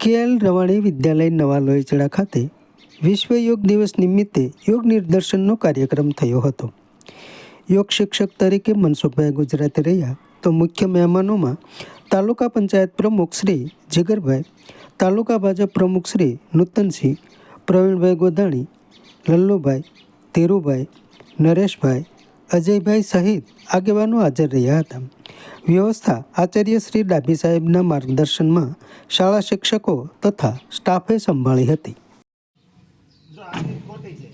KL Ravani વિદ્યાલય નવા લોહીચડા ખાતે વિશ્વ યોગ દિવસ નિમિત્તે યોગ નિદર્શનનો કાર્યક્રમ થયો હતો। યોગ શિક્ષક તરીકે મનસુખભાઈ ગુજરાતી રહ્યા તો મુખ્ય મહેમાનોમાં તાલુકા પંચાયત પ્રમુખ શ્રી જીગરભાઈ, તાલુકા ભાજપ પ્રમુખ શ્રી નૂતનસિંહ, પ્રવીણભાઈ ગોધાણી, લલ્લુભાઈ, ધીરુભાઈ, નરેશભાઈ, અજયભાઈ સહિત આગેવાનો હાજર રહ્યા હતા। વ્યવસ્થા આચાર્ય શ્રી ડાભી સાહેબના માર્ગદર્શનમાં શાળા શિક્ષકો તથા સ્ટાફે સંભાળી હતી। જો આ રીત ખોટી છે,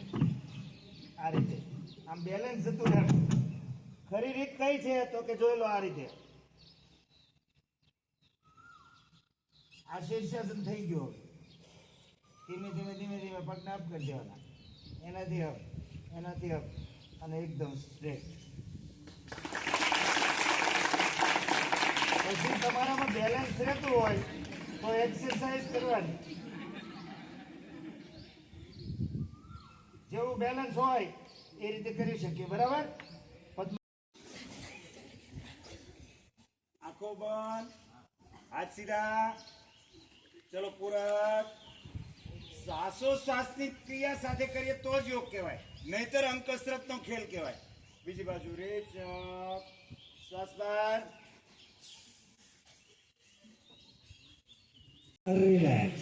આ રીતે આમ બેલેન્સ જતું રહે। ખરી રીત કઈ છે તો કે જોઈ લો, આ રીતે આ શીર્ષાસન થઈ ગયો। ધીમે ધીમે ધીમે ધીમે પગને અપ કરી દેવાના, એનાથી અપ, એનાથી અપ અને એકદમ સ્ટ્રેટ। પછી તમારામાં બેલેન્સ રહેતું હોય તો એક્સરસાઇઝ કરવાની, જેવું બેલેન્સ હોય એ રીતે કરી શકીએ। બરાબર? આંખો બંધ, હાથ સીધા, ચલો પૂરક। શ્વાસોશ્વાસની ક્રિયા સાથે કરીએ તો જ યોગ કહેવાય, નહીતર અંક કસરતનો ખેલ કહેવાય। બીજી બાજુ રેચ, શ્વાસ બહાર, રિલેક્સ।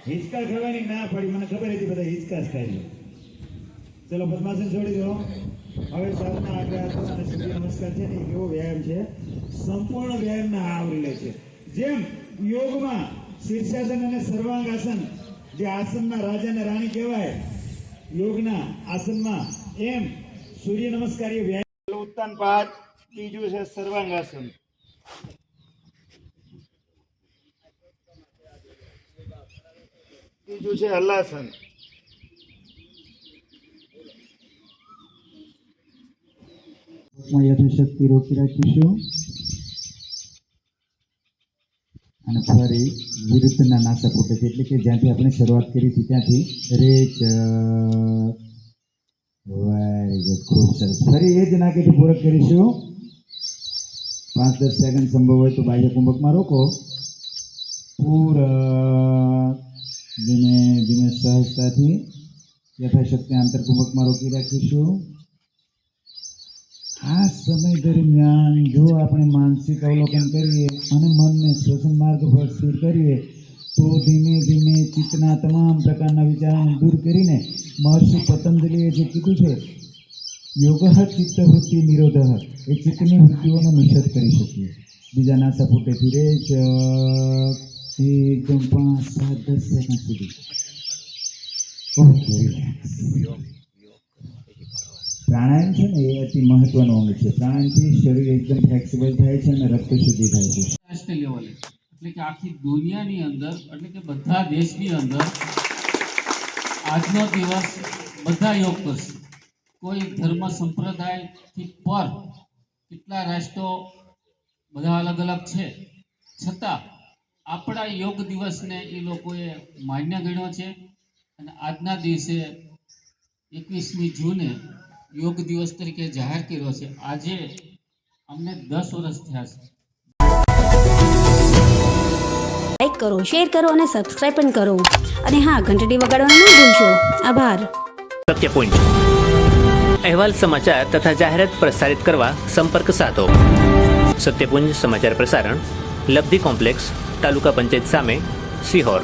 હિચકા ખાવાની ના પડી, મને ખબર હતી બધા હિચકા જ ખાઈ લો। ચલો પદ્માસન છોડી દો। હવે સાધના આગળ હાથો અને સૂર્ય નમસ્કાર છે ને, એવો વ્યાયામ છે, સંપૂર્ણ વ્યાયામના આવરી લે છે। જેમ યોગમાં શીર્ષાસન અને સર્વાંગાસન જે આસનના રાજા અને રાણી કહેવાય યોગના આસનમાં, એમ સૂર્ય નમસ્કાર એ વ્યાયામ। ઉત્તાન પાદ, બીજું છે સર્વાંગાસન, ત્રીજું છે હલાસન, યથાશક્તિ રોકી રાખીશું અને ફરી વિરુદ્ધના નાસાપુટેથી, એટલે કે જ્યાંથી આપણે શરૂઆત કરી હતી ત્યાંથી રેચ। વેરી ગુડ, ખૂબ સરસ। ફરી એ જ નાકેથી પૂરક કરીશું। 5-10 સેકન્ડ સંભવ હોય તો બાહ્ય કુંભકમાં રોકો। પૂરક, ધીમે ધીમે સહજતાથી યથાશક્તિ આંતર કુંભકમાં રોકી રાખીશું। આ સમય દરમિયાન જો આપણે માનસિક અવલોકન કરીએ અને મનને શ્વસન માર્ગ પર સ્થિર કરીએ તો ધીમે ધીમે ચિત્તના તમામ પ્રકારના વિચારોને દૂર કરીને મહર્ષિ પતંજલિએ જે કીધું છે, યોગ ચિત્તવૃત્તિ નિરોધ, એ ચિત્તની વૃત્તિઓનો નિષેધ કરી શકીએ। બીજા નાસાપુટેથી રેચ, એકદમ 5-7-10 સેકન્ડ સુધી। Okay, relax. પ્રાણાયામ છે ને, એ અતિ મહત્વનો અંગ છે। પ્રાણાયામથી શરીર એકદમ ફ્લેક્સિબલ થાય છે અને રક્ત શુદ્ધિ થાય છે। રાષ્ટ્રીય લેવલે, એટલે કે આખી દુનિયાની અંદર, એટલે કે બધા દેશની અંદર આજનો દિવસ બધા યોગ કરશે। કોઈ ધર્મ સંપ્રદાયથી પર કેટલા રાષ્ટ્રો બધા અલગ અલગ છે, છતાં આપણા યોગ દિવસને એ લોકોએ માન્ય ગણ્યો છે અને આજના દિવસે 21મી જૂને યોગ દિવસ તરીકે જાહેર કર્યો છે। આજે અમને 10 વર્ષ થયા છે। લાઈક કરો, શેર કરો અને સબસ્ક્રાઇબ પણ કરો, અને હા, ઘંટડી વગાડવાનું ન ભૂલશો। આભાર। સત્ય પોઈન્ટ અહેવાલ, સમાચાર તથા જાહેરાત પ્રસારિત કરવા સંપર્ક સાધો। સત્યપુંજ સમાચાર પ્રસારણ, લબ્ધિ કોમ્પ્લેક્સ, તાલુકા પંચાયત સામે, સિહોર।